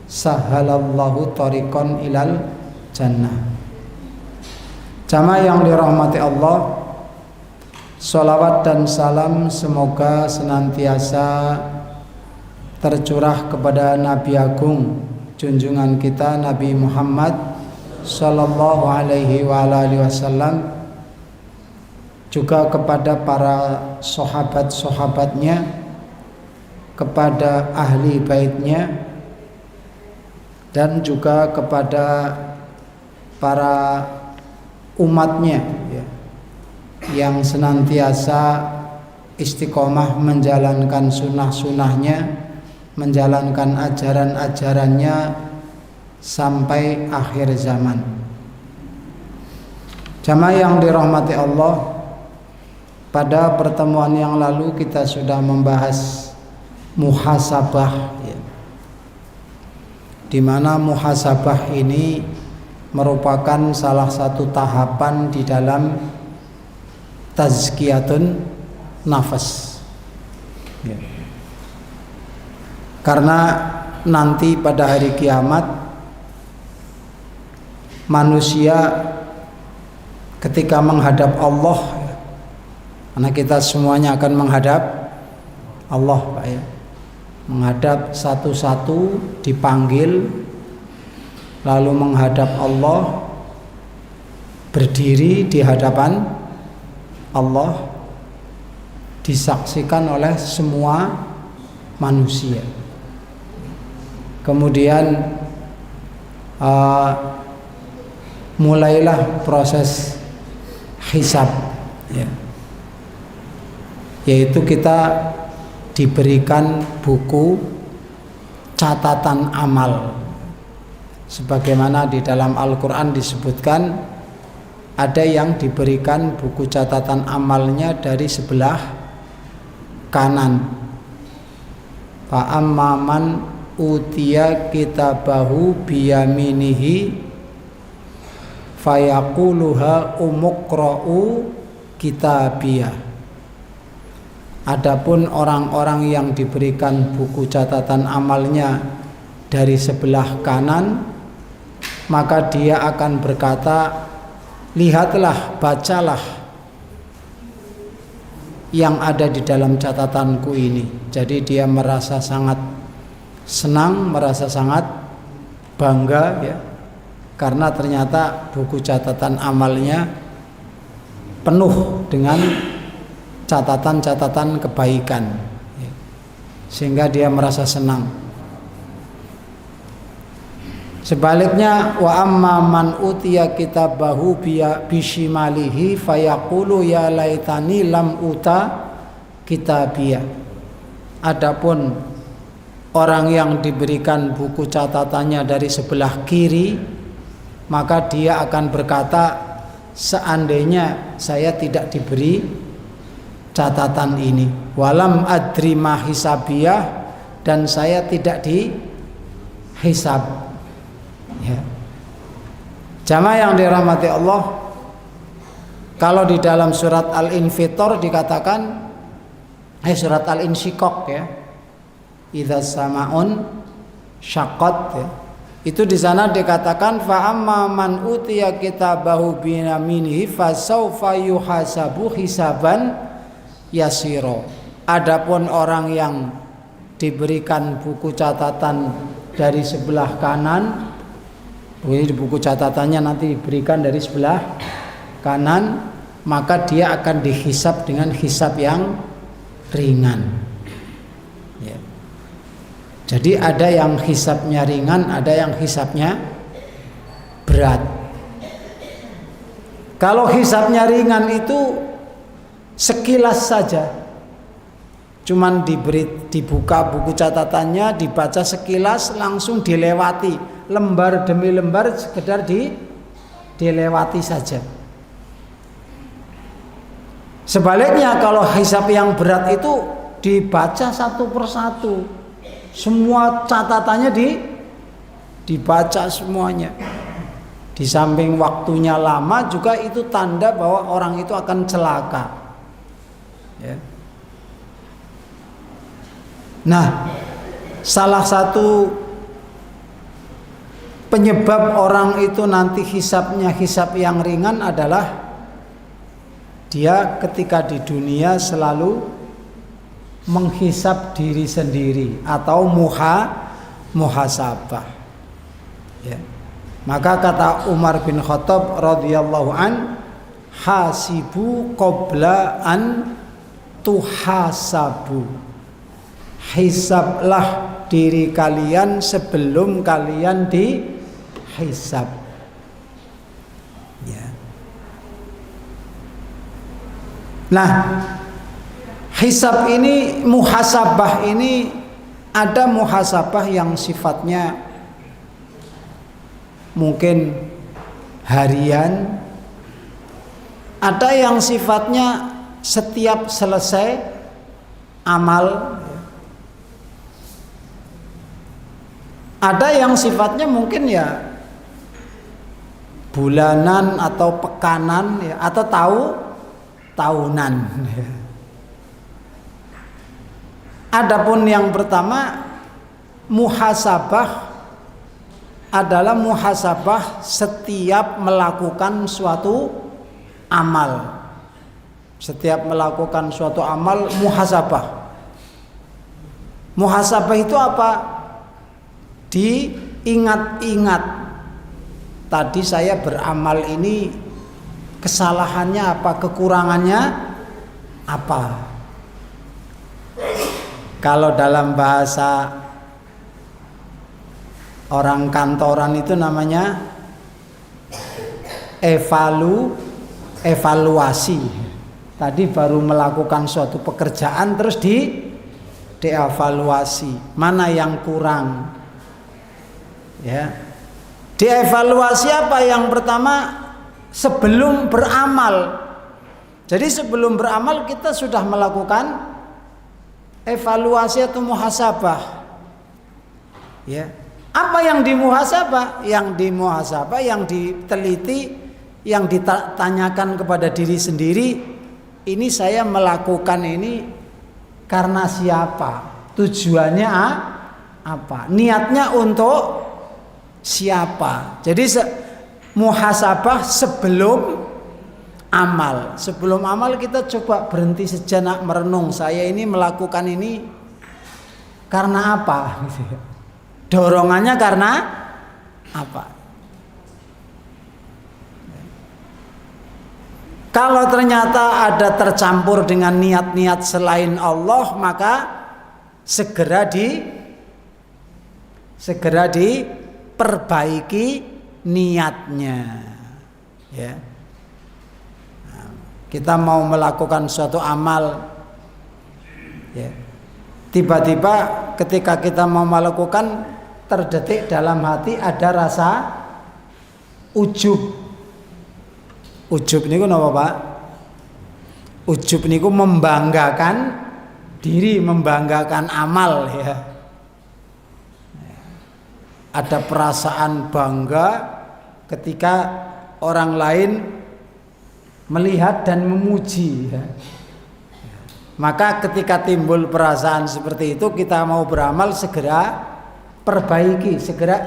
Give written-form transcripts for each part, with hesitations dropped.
sahalallahu thariqan ilal jannah. Jamaah yang dirahmati Allah, sholawat dan salam semoga senantiasa tercurah kepada Nabi Agung junjungan kita Nabi Muhammad sallallahu alaihi wa alihi wasallam, juga kepada para sahabat-sahabatnya, kepada ahli baitnya, dan juga kepada para umatnya ya, yang senantiasa istiqomah menjalankan sunnah-sunnahnya, menjalankan ajaran-ajarannya sampai akhir zaman. Jamaah yang dirahmati Allah, pada pertemuan yang lalu kita sudah membahas muhasabah ya, di mana muhasabah ini merupakan salah satu tahapan di dalam tazkiyatun nafas ya. Karena nanti pada hari kiamat manusia ketika menghadap Allah ya, karena kita semuanya akan menghadap Allah Pak ya, menghadap satu-satu, dipanggil, lalu menghadap Allah, berdiri di hadapan Allah, disaksikan oleh semua manusia. Kemudian mulailah proses hisab ya, yaitu kita diberikan buku catatan amal. Sebagaimana di dalam Al-Quran disebutkan, ada yang diberikan buku catatan amalnya dari sebelah kanan. Fa amman utiya kitabahu biyaminihi fayaquluha umuqra'u kitabiyah. Adapun orang-orang yang diberikan buku catatan amalnya dari sebelah kanan, maka dia akan berkata, lihatlah, bacalah yang ada di dalam catatanku ini. Jadi dia merasa sangat senang, merasa sangat bangga ya, karena ternyata buku catatan amalnya penuh dengan catatan-catatan kebaikan ya, sehingga dia merasa senang. Sebaliknya, wa amma man utiya kitabahu bishimalihi fayaqulu ya laitani lam uta kitabiyah. Adapun orang yang diberikan buku catatannya dari sebelah kiri, maka dia akan berkata, seandainya saya tidak diberi catatan ini, walam adri ma hisabiyah, dan saya tidak dihisab ya. Jamaah yang dirahmati Allah, kalau di dalam surat Al-Infitor dikatakan surat Al-Insyiqaq ya, idza samaun syaqqat ya, itu di sana dikatakan fa amma man utiya kitabahu biyaminihi fasaufa yuhasabu hisaban yasira. Adapun orang yang diberikan buku catatan dari sebelah kanan, ini buku catatannya nanti diberikan dari sebelah kanan, maka dia akan dihisab dengan hisab yang ringan ya. Jadi ada yang hisabnya ringan, ada yang hisabnya berat. Kalau hisabnya ringan itu sekilas saja, cuman dibuka buku catatannya, dibaca sekilas, langsung dilewati, lembar demi lembar, sekedar dilewati saja. Sebaliknya kalau hisab yang berat itu dibaca satu persatu, semua catatannya dibaca semuanya. Di samping waktunya lama juga itu tanda bahwa orang itu akan celaka ya. Nah, salah satu penyebab orang itu nanti hisabnya hisab yang ringan adalah dia ketika di dunia selalu menghisab diri sendiri atau muhasabah. Ya. Maka kata Umar bin Khattab radhiyallahu an, hasibu qabla an tuhasabu. Hisablah diri kalian sebelum kalian dihisab. Ya. Nah, hisab ini, muhasabah ini, ada muhasabah yang sifatnya mungkin harian, ada yang sifatnya setiap selesai amal, ada yang sifatnya mungkin ya bulanan atau pekanan ya, atau tahunan ya. Adapun yang pertama, muhasabah adalah muhasabah setiap melakukan suatu amal. Setiap melakukan suatu amal muhasabah. Muhasabah itu apa? Diingat-ingat. Tadi saya beramal ini, kesalahannya apa, kekurangannya apa. Kalau dalam bahasa orang kantoran itu namanya evaluasi. Tadi baru melakukan suatu pekerjaan terus dievaluasi, mana yang kurang. Ya. Dievaluasi apa? Yang pertama, sebelum beramal. Jadi sebelum beramal kita sudah melakukan evaluasi atau muhasabah. Ya. Apa yang dimuhasabah? Yang dimuhasabah, yang diteliti, yang ditanyakan kepada diri sendiri, ini saya melakukan ini karena siapa? Tujuannya apa? Niatnya untuk siapa? Jadi muhasabah sebelum amal. Sebelum amal kita coba berhenti sejenak merenung, saya ini melakukan ini karena apa? Dorongannya karena apa? Kalau ternyata ada tercampur dengan niat-niat selain Allah, maka segera diperbaiki niatnya. Ya. Nah, kita mau melakukan suatu amal, ya. Tiba-tiba ketika kita mau melakukan, terdetik dalam hati ada rasa ujub. Ujub niku napa, Pak? Ujub niku membanggakan diri, membanggakan amal ya. Ada perasaan bangga ketika orang lain melihat dan memuji ya. Maka ketika timbul perasaan seperti itu, kita mau beramal segera perbaiki, segera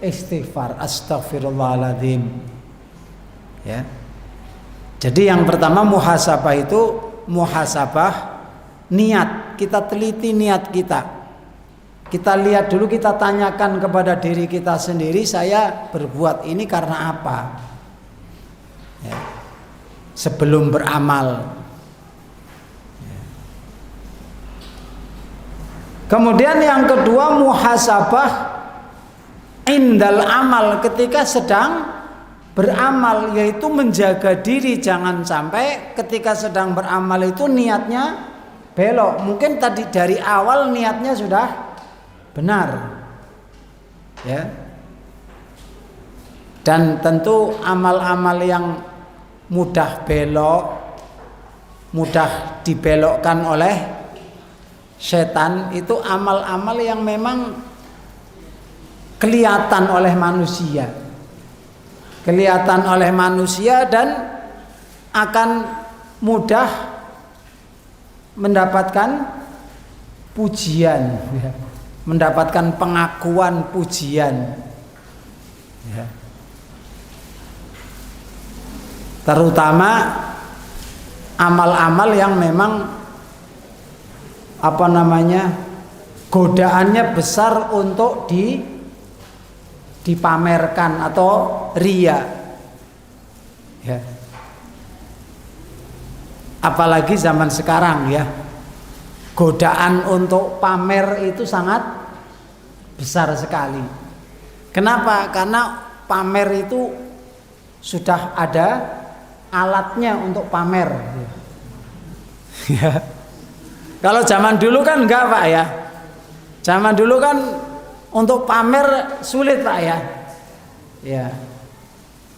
istighfar, astaghfirullahaladzim. Ya. Jadi yang pertama muhasabah itu muhasabah niat. Kita teliti niat kita. Kita lihat dulu, kita tanyakan kepada diri kita sendiri, saya berbuat ini karena apa? Ya. Sebelum beramal. Ya. Kemudian yang kedua muhasabah indal amal, ketika sedang beramal, yaitu menjaga diri jangan sampai ketika sedang beramal itu niatnya belok. Mungkin tadi dari awal niatnya sudah benar, ya. Dan tentu amal-amal yang mudah belok, mudah dibelokkan oleh setan, itu amal-amal yang memang kelihatan oleh manusia. Kelihatan oleh manusia dan akan mudah mendapatkan pujian, mendapatkan pengakuan pujian. Ya. Terutama amal-amal yang memang godaannya besar untuk dipamerkan atau riya. Ya. Apalagi zaman sekarang ya, godaan untuk pamer itu sangat besar sekali. Kenapa? Karena pamer itu sudah ada alatnya untuk pamer. Ya. Kalau zaman dulu kan enggak Pak ya. Zaman dulu kan untuk pamer sulit Pak ya. Ya.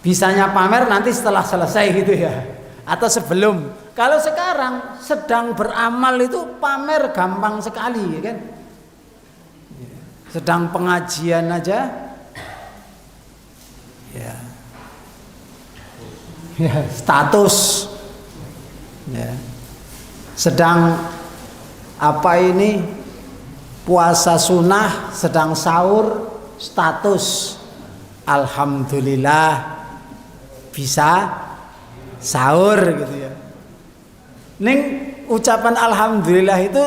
Bisanya pamer nanti setelah selesai gitu ya. Atau sebelum. Kalau sekarang sedang beramal itu pamer gampang sekali ya kan. Sedang pengajian aja ya. Ya, status ya. Sedang puasa sunnah, sedang sahur, status alhamdulillah bisa sahur gitu ya. Ning ucapan alhamdulillah itu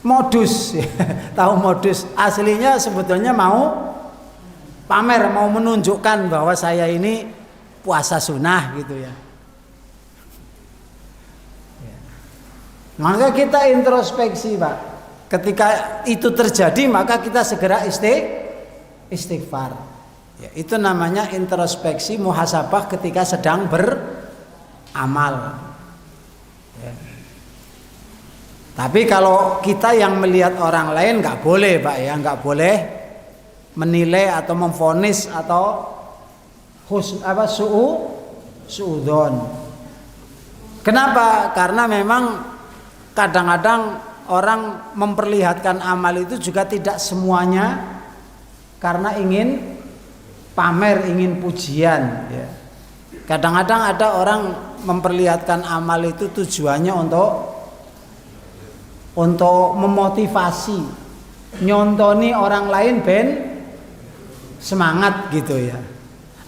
modus ya. Tahu modus, aslinya sebetulnya mau pamer, mau menunjukkan bahwa saya ini puasa sunnah gitu ya. Maka kita introspeksi Pak. Ketika itu terjadi maka kita segera istighfar. Ya, itu namanya introspeksi muhasabah ketika sedang beramal. Ya. Tapi kalau kita yang melihat orang lain nggak boleh Pak ya, nggak boleh menilai atau memvonis atau suudzon. Kenapa? Karena memang kadang-kadang orang memperlihatkan amal itu juga tidak semuanya karena ingin pamer, ingin pujian ya. Kadang-kadang ada orang memperlihatkan amal itu tujuannya untuk memotivasi, nyontoni orang lain ben semangat gitu ya.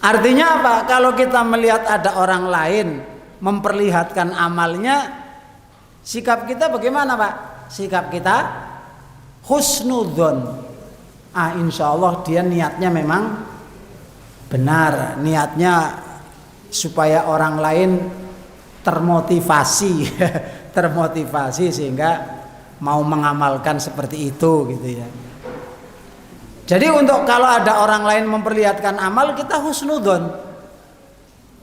Artinya apa? Kalau kita melihat ada orang lain memperlihatkan amalnya, sikap kita bagaimana Pak? Sikap kita husnudzon. Insya Allah dia niatnya memang benar, niatnya supaya orang lain termotivasi, termotivasi sehingga mau mengamalkan seperti itu gitu ya. Jadi untuk kalau ada orang lain memperlihatkan amal kita husnudzon.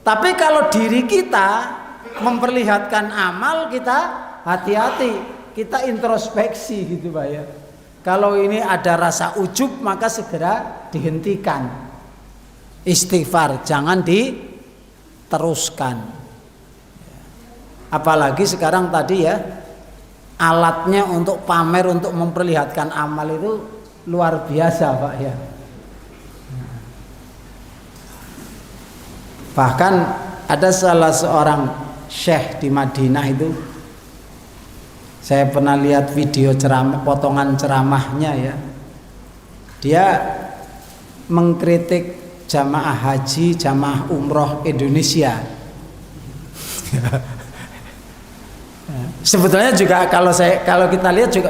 Tapi kalau diri kita memperlihatkan amal kita hati-hati, kita introspeksi gitu Pak ya. Kalau ini ada rasa ujub maka segera dihentikan. Istighfar, jangan diteruskan. Apalagi sekarang tadi ya, alatnya untuk pamer, untuk memperlihatkan amal itu luar biasa Pak ya. Bahkan ada salah seorang syekh di Madinah itu, saya pernah lihat video ceramah, potongan ceramahnya ya. Dia mengkritik jamaah haji, jamaah umroh Indonesia. Sebetulnya juga kalau kita lihat juga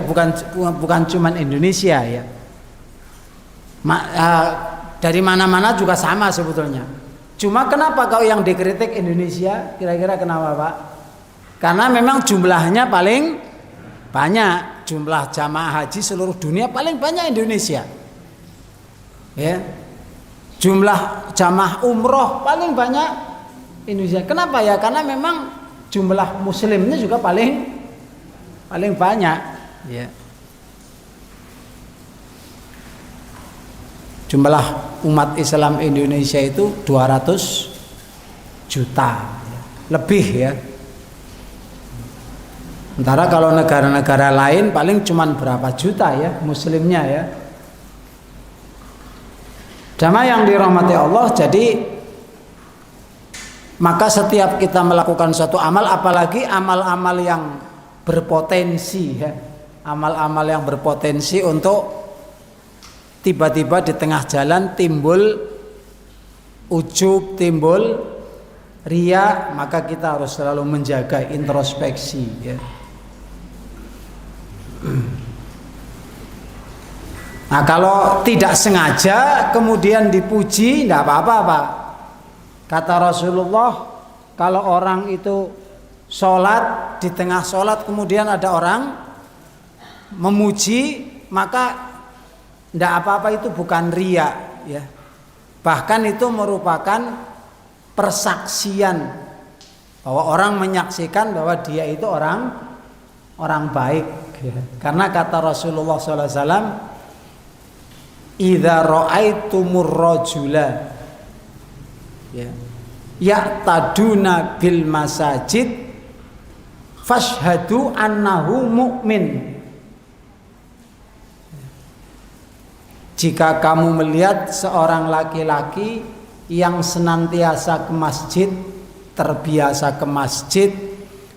bukan cuman Indonesia ya. Dari mana-mana juga sama sebetulnya. Cuma kenapa kalau yang dikritik Indonesia? Kira-kira kenapa Pak? Karena memang jumlahnya paling banyak, jumlah jamaah haji seluruh dunia paling banyak Indonesia. Ya. Jumlah jamaah umroh paling banyak Indonesia. Kenapa ya? Karena memang jumlah muslimnya juga paling banyak. Ya. Jumlah umat Islam Indonesia itu 200 juta lebih ya. Sementara kalau negara-negara lain paling cuman berapa juta ya muslimnya ya. Jamaah yang dirahmati Allah, jadi maka setiap kita melakukan suatu amal, apalagi amal-amal yang berpotensi ya, amal-amal yang berpotensi untuk tiba-tiba di tengah jalan timbul ujub, timbul riya, maka kita harus selalu menjaga introspeksi ya. Nah kalau tidak sengaja kemudian dipuji tidak apa-apa Pak. Kata Rasulullah, kalau orang itu sholat, di tengah sholat kemudian ada orang memuji, maka tidak apa-apa, itu bukan riya ya. Bahkan itu merupakan persaksian bahwa orang menyaksikan bahwa dia itu orang baik ya. Karena kata Rasulullah SAW, idza ra'aitumur rajula ya ya'taduna bil masajid fashhadu annahu mu'min. Jika kamu melihat seorang laki-laki yang senantiasa ke masjid, terbiasa ke masjid,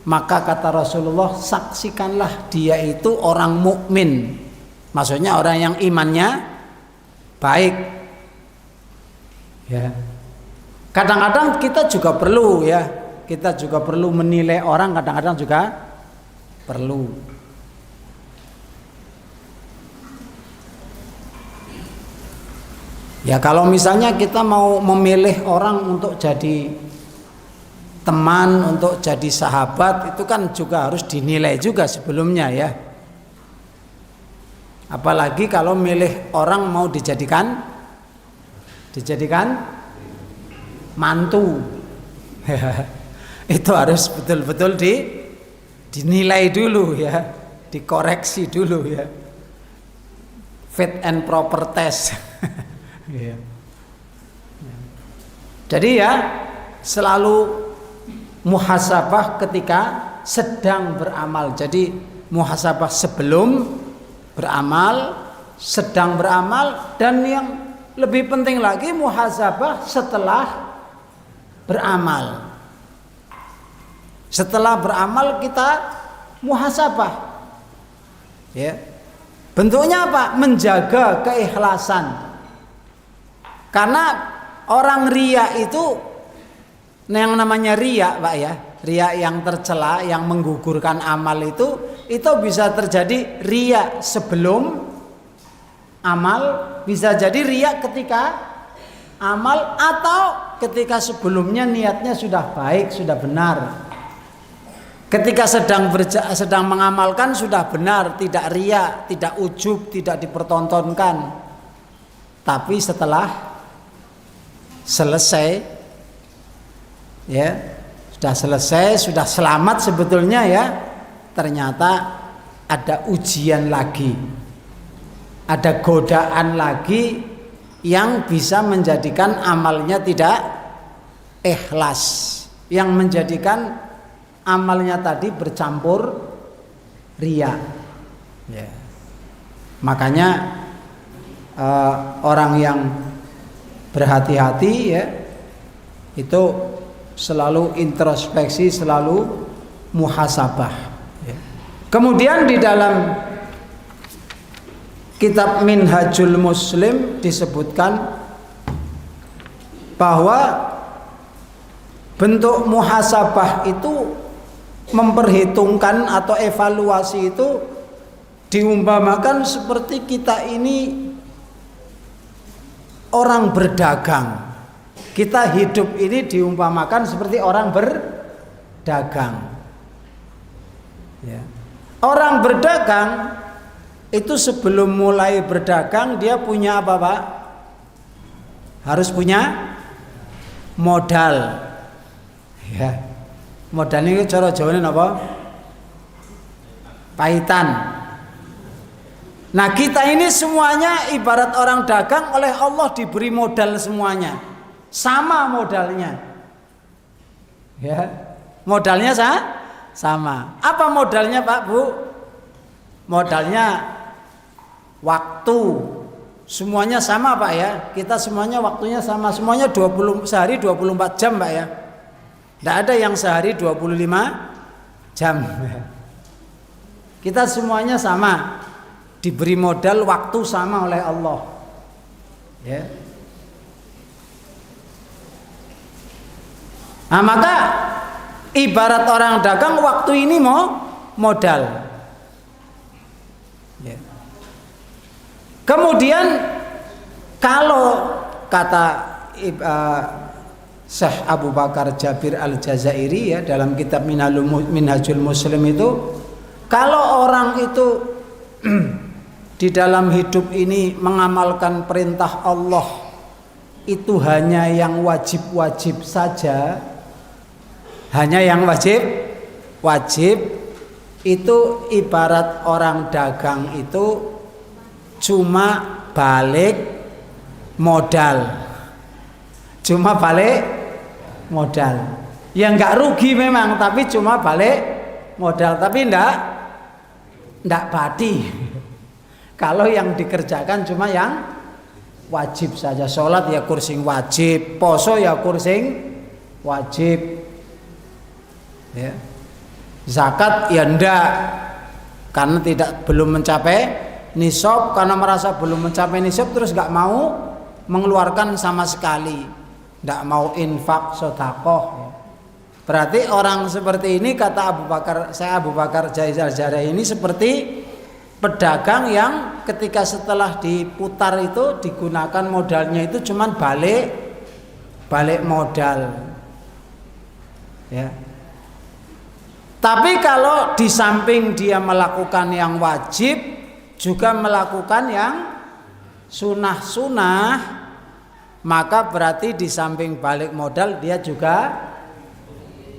maka kata Rasulullah, saksikanlah dia itu orang mukmin. Maksudnya orang yang imannya baik. Ya. Kadang-kadang kita juga perlu ya, kita juga perlu menilai orang, kadang-kadang juga perlu. Ya kalau misalnya kita mau memilih orang untuk jadi teman, untuk jadi sahabat, itu kan juga harus dinilai juga sebelumnya ya. Apalagi kalau milih orang mau dijadikan mantu. Itu harus betul-betul dinilai dulu ya, dikoreksi dulu ya. Fit and proper test. Ya. Jadi ya selalu muhasabah ketika sedang beramal. Jadi muhasabah sebelum beramal, sedang beramal, dan yang lebih penting lagi muhasabah setelah beramal. Setelah beramal kita muhasabah. Ya. Bentuknya apa? Menjaga keikhlasan. Karena orang riya itu, yang namanya riya Pak ya, riya yang tercela, yang menggugurkan amal itu bisa terjadi riya sebelum amal, bisa jadi riya ketika amal, atau ketika sebelumnya niatnya sudah baik, sudah benar. Ketika sedang mengamalkan sudah benar, tidak riya, tidak ujub, tidak dipertontonkan. Tapi setelah selesai ya, sudah selesai, sudah selamat sebetulnya ya, ternyata ada ujian lagi, ada godaan lagi yang bisa menjadikan amalnya tidak ikhlas, yang menjadikan amalnya tadi bercampur riya ya. Makanya orang yang berhati-hati ya, itu selalu introspeksi, selalu muhasabah ya. Kemudian di dalam kitab Minhajul Muslim disebutkan bahwa bentuk muhasabah itu memperhitungkan atau evaluasi itu diumpamakan seperti kita ini orang berdagang. Kita hidup ini diumpamakan seperti orang berdagang ya. Orang berdagang itu sebelum mulai berdagang dia punya apa Pak? Harus punya modal ya. Modal ini cara Jawane apa? Paitan. Nah kita ini semuanya ibarat orang dagang, oleh Allah diberi modal semuanya, sama modalnya ya. Modalnya sama. Apa modalnya Pak Bu? Modalnya waktu. Semuanya sama Pak ya. Kita semuanya waktunya sama. Semuanya sehari 24 jam Pak ya. Tidak ada yang sehari 25 jam. Kita semuanya sama. Diberi modal waktu sama oleh Allah. Ya. Nah, maka ibarat orang dagang waktu ini mau modal. Ya. Kemudian kalau kata Syekh Abu Bakar Jabir Al-Jazairi ya dalam kitab Minhajul Muslim itu, kalau orang itu di dalam hidup ini mengamalkan perintah Allah itu hanya yang wajib-wajib saja, hanya yang wajib itu ibarat orang dagang itu cuma balik modal, ya nggak rugi memang, tapi cuma balik modal, tapi ndak badi. Kalau yang dikerjakan cuma yang wajib saja, sholat ya kursing wajib, poso ya kursing wajib, ya. Zakat ya ndak, karena belum mencapai nisab, karena merasa belum mencapai nisab terus nggak mau mengeluarkan sama sekali, ndak mau infak sedekah. Berarti orang seperti ini kata Abu Bakar Jaizal-Jari ini seperti pedagang yang ketika setelah diputar itu digunakan modalnya itu cuman balik modal, ya. Tapi kalau di samping dia melakukan yang wajib juga melakukan yang sunah-sunah, maka berarti di samping balik modal dia juga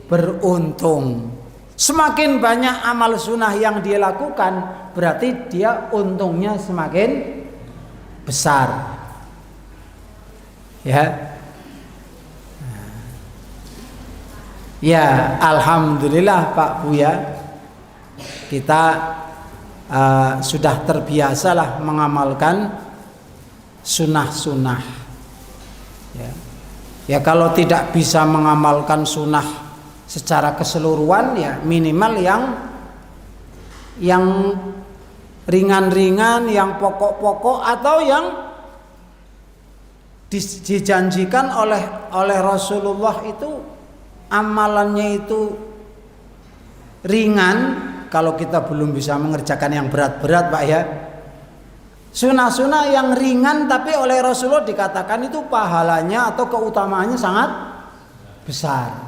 beruntung. Semakin banyak amal sunnah yang dia lakukan, berarti dia untungnya semakin besar. Ya. Ya, alhamdulillah Pak Buya, kita sudah terbiasalah mengamalkan sunnah-sunnah. Ya. Ya, kalau tidak bisa mengamalkan sunnah secara keseluruhan, ya minimal yang ringan-ringan, yang pokok-pokok, atau yang dijanjikan oleh Rasulullah itu amalannya itu ringan. Kalau kita belum bisa mengerjakan yang berat-berat Pak ya, sunnah-sunnah yang ringan tapi oleh Rasulullah dikatakan itu pahalanya atau keutamaannya sangat besar.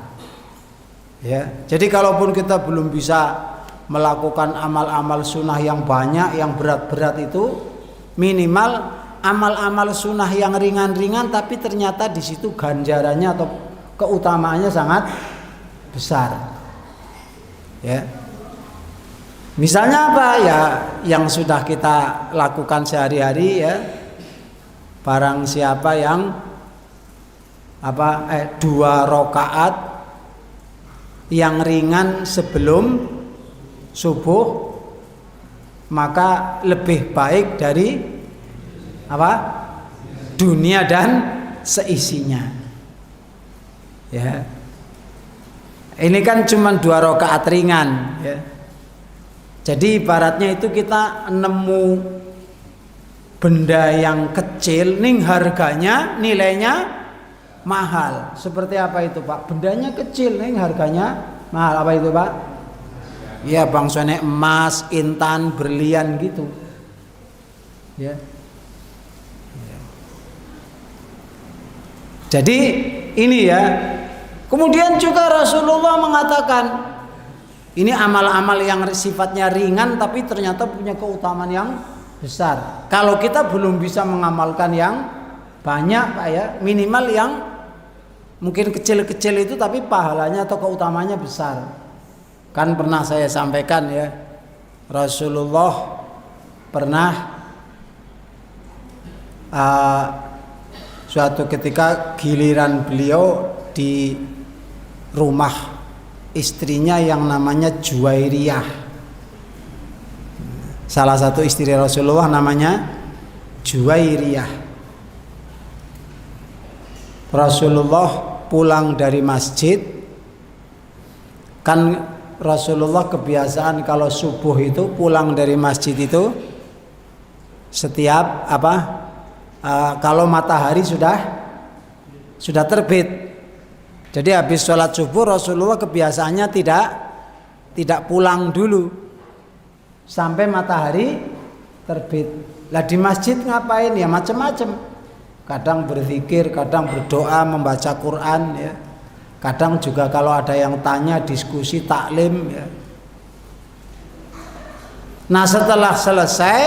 Ya, jadi kalaupun kita belum bisa melakukan amal-amal sunnah yang banyak, yang berat-berat itu, minimal amal-amal sunnah yang ringan-ringan tapi ternyata di situ ganjarannya atau keutamaannya sangat besar. Ya. Misalnya apa ya yang sudah kita lakukan sehari-hari ya. Barang siapa yang 2 rakaat yang ringan sebelum subuh, maka lebih baik dari dunia dan seisinya. Ya, ini kan cuma 2 rakaat ringan. Ya. Jadi ibaratnya itu kita nemu benda yang kecil, ning harganya, nilainya mahal. Seperti apa itu Pak? Bendanya kecil, ning harganya mahal. Apa itu Pak? Ya, bangsane emas, intan, berlian gitu. Ya. Jadi ini ya. Kemudian juga Rasulullah mengatakan ini amal-amal yang sifatnya ringan tapi ternyata punya keutamaan yang besar. Kalau kita belum bisa mengamalkan yang banyak Pak ya, minimal yang mungkin kecil-kecil itu tapi pahalanya atau keutamanya besar. Kan pernah saya sampaikan ya, Rasulullah pernah suatu ketika giliran beliau di rumah istrinya yang namanya Juwairiyah. Salah satu istri Rasulullah namanya Juwairiyah. Rasulullah pulang dari masjid, kan Rasulullah kebiasaan kalau subuh itu pulang dari masjid itu setiap kalau matahari sudah terbit. Jadi habis sholat subuh Rasulullah kebiasaannya tidak pulang dulu sampai matahari terbit. Lah di masjid ngapain ya? Macam-macam. Kadang berzikir, kadang berdoa, membaca Quran ya. Kadang juga kalau ada yang tanya diskusi taklim ya. Nah setelah selesai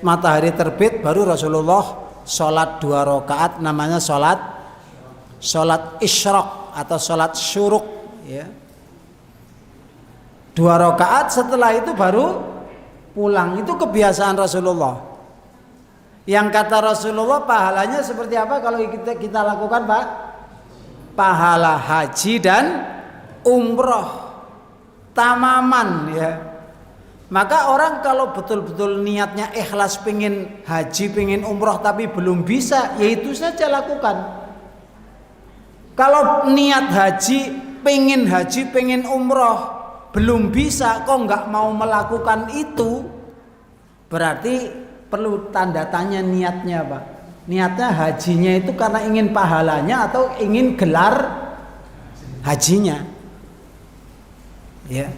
matahari terbit baru Rasulullah sholat 2 rakaat, namanya sholat isyraq atau sholat syuruk ya. 2 rakaat, setelah itu baru pulang. Itu kebiasaan Rasulullah. Yang kata Rasulullah pahalanya seperti apa kalau kita lakukan, Pak? Pahala haji dan umroh tamaman ya. Maka orang kalau betul-betul niatnya ikhlas pengen haji, pengen umroh tapi belum bisa, ya itu saja lakukan. Kalau niat haji, pengen umroh belum bisa, kok nggak mau melakukan itu, berarti perlu tanda tanya niatnya, Pak. Niatnya hajinya itu karena ingin pahalanya atau ingin gelar hajinya. Ya.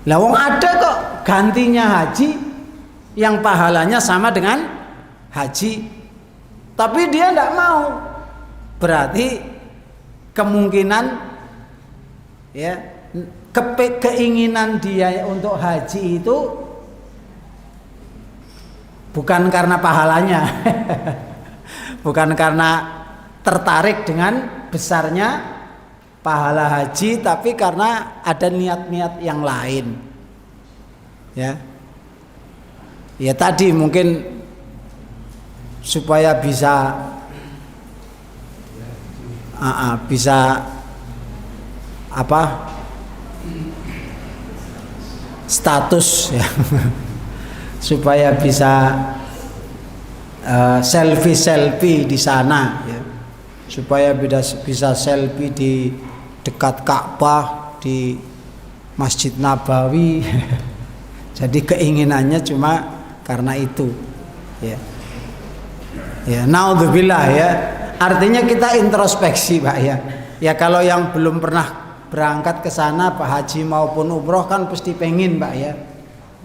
Lawang ada kok gantinya haji yang pahalanya sama dengan haji, tapi dia tidak mau. Berarti kemungkinan ya keinginan dia untuk haji itu bukan karena pahalanya, bukan karena tertarik dengan besarnya pahala haji, tapi karena ada niat-niat yang lain ya. Ya tadi mungkin supaya bisa status ya supaya bisa selfie di sana ya, supaya bisa selfie di dekat Ka'bah, di Masjid Nabawi. Jadi keinginannya cuma karena itu ya. Ya, naudzubillah ya. Artinya kita introspeksi, Pak ya. Ya kalau yang belum pernah berangkat ke sana, Pak haji maupun umroh kan pasti pengen, Pak ya.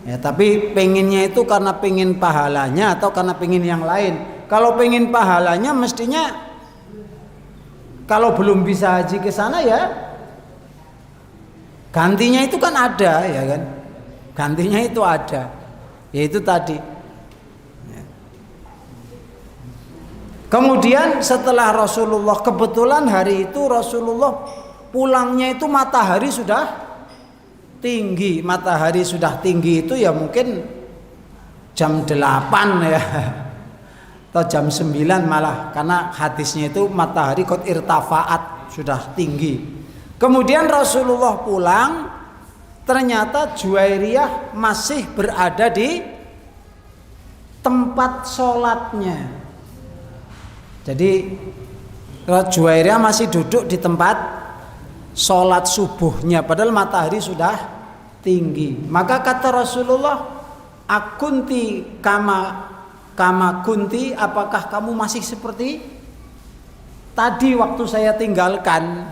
Ya, tapi pengennya itu karena pengen pahalanya atau karena pengen yang lain. Kalau pengen pahalanya mestinya kalau belum bisa haji ke sana ya gantinya itu kan ada ya kan. Gantinya itu ada. Yaitu tadi. Kemudian setelah Rasulullah, kebetulan hari itu Rasulullah pulangnya itu matahari sudah tinggi. Matahari sudah tinggi itu ya mungkin jam 8 ya atau jam 9 malah, karena hadisnya itu matahari qad irtafaat, sudah tinggi. Kemudian Rasulullah pulang, ternyata Juwairiyah masih berada di tempat sholatnya. Jadi Juwairiyah masih duduk di tempat sholat subuhnya, padahal matahari sudah tinggi. Maka kata Rasulullah, akunti kama kunti, apakah kamu masih seperti tadi waktu saya tinggalkan?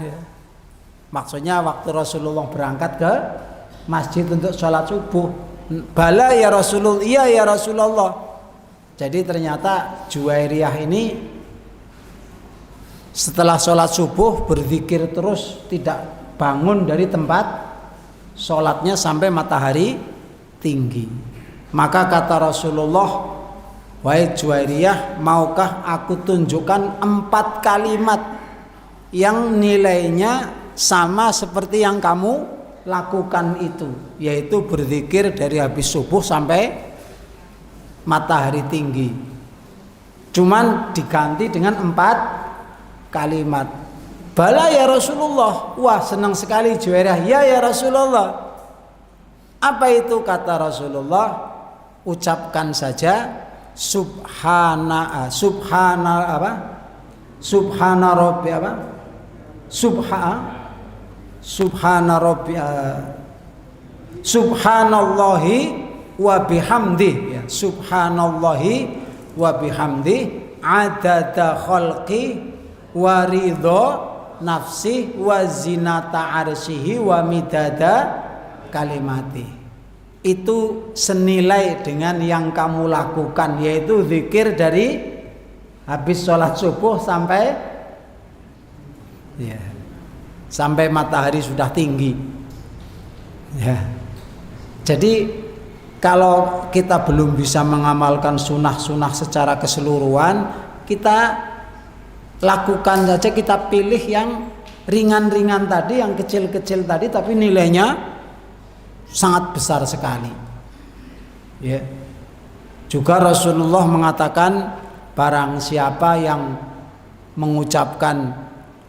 Maksudnya waktu Rasulullah berangkat ke masjid untuk sholat subuh. Bala ya Rasulullah, iya ya Rasulullah. Jadi ternyata Juwairiyah ini setelah sholat subuh berzikir terus, tidak bangun dari tempat sholatnya sampai matahari tinggi. Maka kata Rasulullah, wahai Juwairiyah, maukah aku tunjukkan 4 kalimat yang nilainya sama seperti yang kamu lakukan itu, yaitu berzikir dari habis subuh sampai matahari tinggi, cuman diganti dengan 4 kalimat. Bala ya Rasulullah. Wah, senang sekali Juwairiyah. Ya Rasulullah. Apa itu? Kata Rasulullah, ucapkan saja subhana rabbi apa? Subhana rabbi subhanallahi wa bihamdi, ya, subhanallahi wa bihamdi adada khalqi wa ridho nafsi wa zinata arsyihi wa midada kalimati. Itu senilai dengan yang kamu lakukan, yaitu zikir dari habis sholat subuh sampai sampai matahari sudah tinggi. Jadi kalau kita belum bisa mengamalkan sunnah-sunnah secara keseluruhan, kita lakukan saja, kita pilih yang ringan-ringan tadi, yang kecil-kecil tadi, tapi nilainya sangat besar sekali. Juga Rasulullah mengatakan, barang siapa yang mengucapkan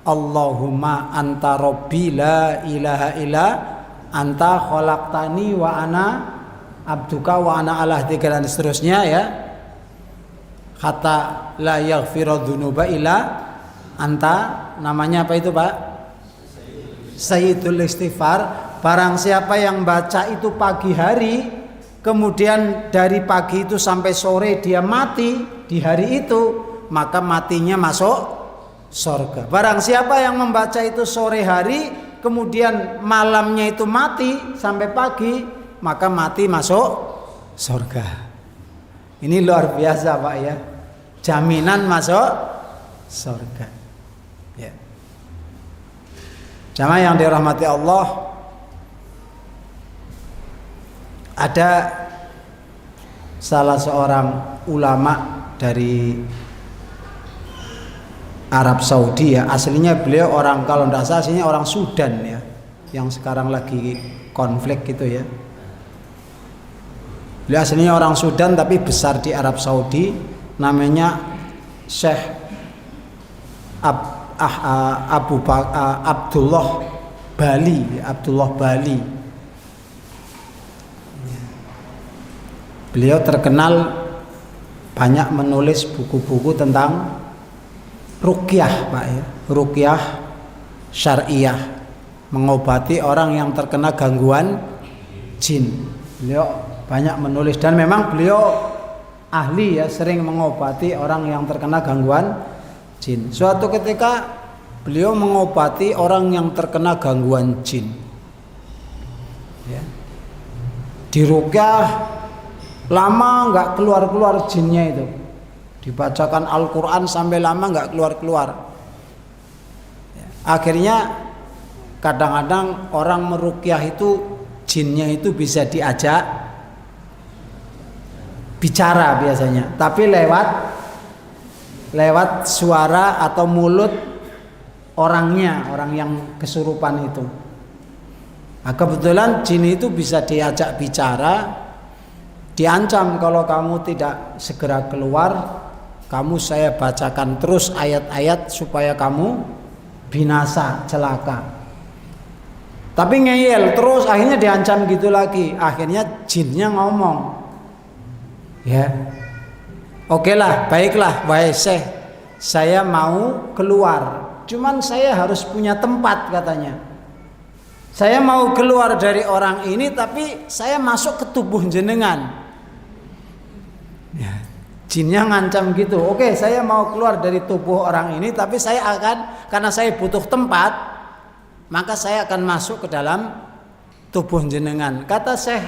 Allahumma anta rabbi la ilaha illa anta khalaqtani wa ana abduka wa ana ala ahdika, dan seterusnya, ya, kata la yaghfiru dzunuba illa anta, namanya apa itu, Pak? Sayyidul istighfar. Barang siapa yang baca itu pagi hari, kemudian dari pagi itu sampai sore dia mati di hari itu, maka matinya masuk surga. Barang siapa yang membaca itu sore hari, kemudian malamnya itu mati sampai pagi, maka mati masuk surga. Ini luar biasa, Pak, ya. Jaminan masuk surga. Ya. Jamaah yang dirahmati Allah, ada salah seorang ulama dari Arab Saudi, ya, aslinya beliau orang, kalau tidak salah aslinya orang Sudan, ya, yang sekarang lagi konflik gitu, ya. Beliau aslinya orang Sudan tapi besar di Arab Saudi, namanya Syekh Abdullah Bali. Beliau terkenal banyak menulis buku-buku tentang ruqyah, Pak, ya. Ruqyah syariah, mengobati orang yang terkena gangguan jin. Beliau banyak menulis, dan memang beliau ahli, ya, sering mengobati orang yang terkena gangguan jin. Suatu ketika beliau mengobati orang yang terkena gangguan jin, ya. Di ruqyah lama nggak keluar jinnya itu, dibacakan Al-Quran sampai lama nggak keluar. Akhirnya kadang-kadang orang meruqyah itu jinnya itu bisa diajak bicara biasanya, tapi lewat suara atau mulut orangnya, orang yang kesurupan itu. Nah, kebetulan jin itu bisa diajak bicara. Diancam, kalau kamu tidak segera keluar, saya bacakan terus ayat-ayat supaya kamu binasa, celaka. Tapi ngeyel terus, akhirnya diancam gitu lagi. Akhirnya jinnya ngomong, ya, oke lah, baiklah, wahai Syekh, saya mau keluar, cuman saya harus punya tempat, katanya. Saya mau keluar dari orang ini, tapi saya masuk ke tubuh jenengan. Ya, jinnya ngancam gitu. Oke, saya mau keluar dari tubuh orang ini, tapi saya akan, karena saya butuh tempat, maka saya akan masuk ke dalam tubuh jenengan. Kata Syekh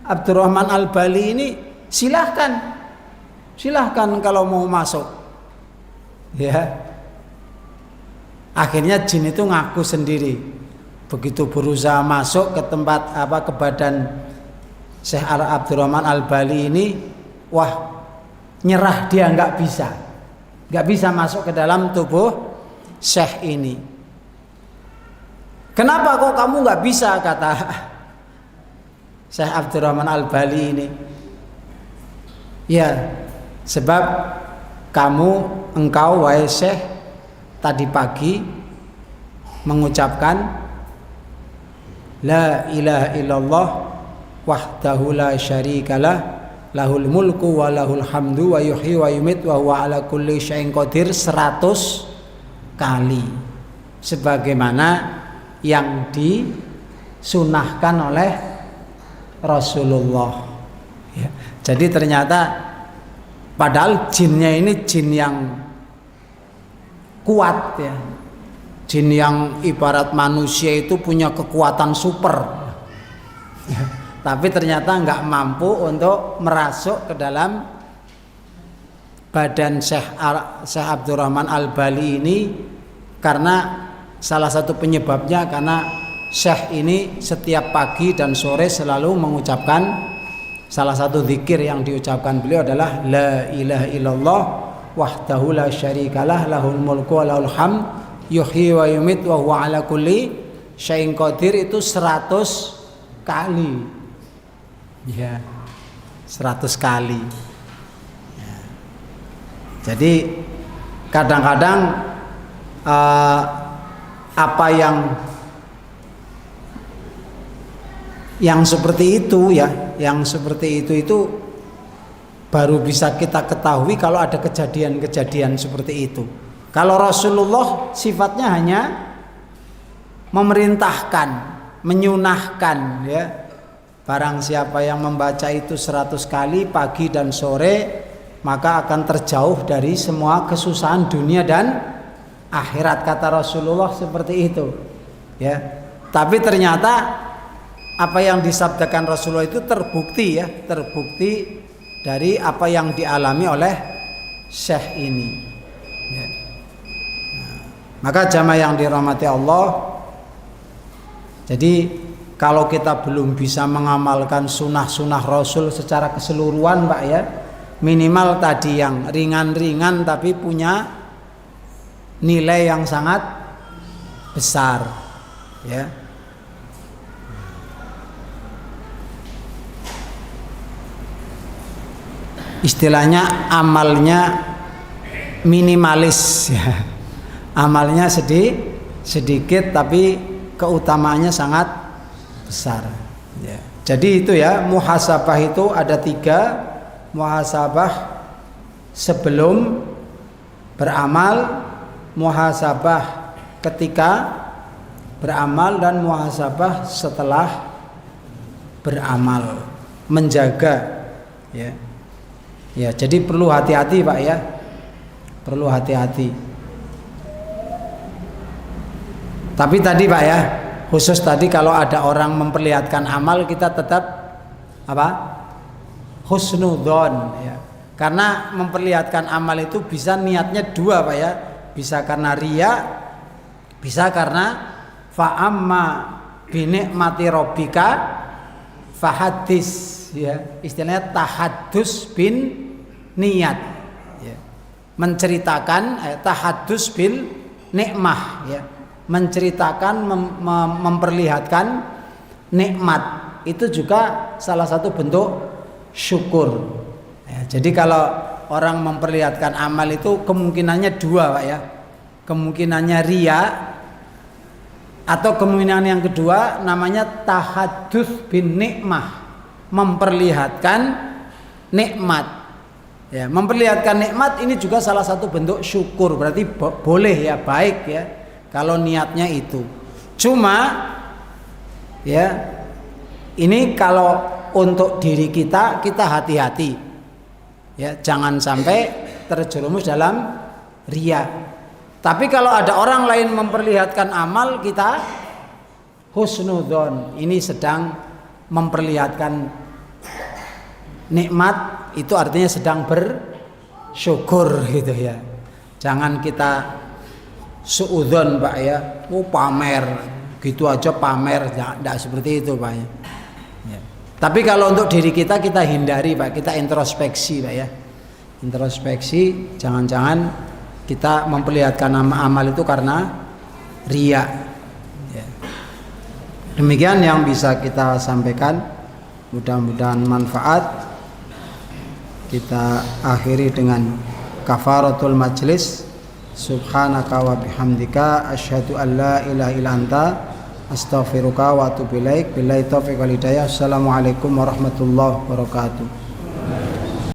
Abdurrahman Al-Bali ini, silahkan kalau mau masuk, ya. Akhirnya jin itu ngaku sendiri. Begitu berusaha masuk ke tempat, ke badan Syekh Abdurrahman Al-Bali ini, wah, nyerah, dia nggak bisa masuk ke dalam tubuh Syekh ini. Kenapa kok kamu nggak bisa, kata Syekh Abdurrahman Al-Bali ini. Ya, sebab engkau wahai Syekh, tadi pagi mengucapkan la ilaha illallah wahdahu la syarikalah lahul mulku wa lahul hamdu wa yuhyi wa yumit wa huwa ala kulli syai'in qadir 100 kali, sebagaimana yang disunahkan oleh Rasulullah. Ya. Jadi ternyata padahal jinnya ini jin yang kuat ya. Jin yang ibarat manusia itu punya kekuatan super. Ya. Tapi ternyata nggak mampu untuk merasuk ke dalam badan Syekh Abdurrahman Al-Bali ini, karena salah satu penyebabnya karena Syekh ini setiap pagi dan sore selalu mengucapkan salah satu zikir yang diucapkan beliau adalah la ilaha illallah wahdahu la syarikalah lahul mulku wa lahul hamd yuhyi wa yumit wa huwa ala kulli syai'in qadir. Itu 100 kali. Ya, 100 kali. Ya. Jadi kadang-kadang apa yang seperti itu ya, yang seperti itu baru bisa kita ketahui kalau ada kejadian-kejadian seperti itu. Kalau Rasulullah sifatnya hanya memerintahkan, menyunahkan ya. Barang siapa yang membaca itu 100 kali pagi dan sore, maka akan terjauh dari semua kesusahan dunia dan akhirat, kata Rasulullah seperti itu. Ya. Tapi ternyata apa yang disabdakan Rasulullah itu terbukti ya, terbukti dari apa yang dialami oleh Syekh ini. Ya. Nah, maka jamaah yang dirahmati Allah, jadi kalau kita belum bisa mengamalkan sunnah-sunnah Rasul secara keseluruhan Pak ya, minimal tadi yang ringan-ringan tapi punya nilai yang sangat besar ya. Istilahnya amalnya minimalis ya. Amalnya sedikit tapi keutamaannya sangat besar ya. Jadi itu ya, muhasabah itu ada 3. Muhasabah sebelum beramal, muhasabah ketika beramal, dan muhasabah setelah beramal. Menjaga ya. Ya, jadi perlu hati-hati Pak ya. Perlu hati-hati. Tapi tadi Pak ya, khusus tadi kalau ada orang memperlihatkan amal, kita tetap apa? Husnudzon ya. Karena memperlihatkan amal itu bisa niatnya 2 Pak ya. Bisa karena riya, bisa karena fa'amma binikmati rabbika fahadis ya. Istilahnya tahaddus bin niat ya. Menceritakan tahaddus bil nikmah ya. Menceritakan memperlihatkan nikmat itu juga salah satu bentuk syukur ya. Jadi kalau orang memperlihatkan amal itu kemungkinannya 2 Pak ya. Kemungkinannya riya, atau kemungkinan yang kedua namanya tahaddus bin nikmah, memperlihatkan nikmat ya. Memperlihatkan nikmat ini juga salah satu bentuk syukur, berarti boleh ya, baik ya kalau niatnya itu. Cuma ya, ini kalau untuk diri kita hati-hati ya, jangan sampai terjerumus dalam riya. Tapi kalau ada orang lain memperlihatkan amal, kita husnudzon, ini sedang memperlihatkan nikmat, itu artinya sedang bersyukur gitu ya. Jangan kita suudzon Pak ya, pamer gitu aja, pamer, tidak seperti itu Pak ya. Ya. Tapi kalau untuk diri kita hindari Pak, kita introspeksi Pak ya. Introspeksi, jangan-jangan kita memperlihatkan amal itu karena riya ya. Demikian yang bisa kita sampaikan, mudah-mudahan manfaat. Kita akhiri dengan kafaratul majlis. Subhanaka wa bihamdika asyhadu an la ilaha illa anta astaghfiruka wa atubu ilaik. Billahi taufiq wal hidayah. Assalamualaikum warahmatullahi wabarakatuh.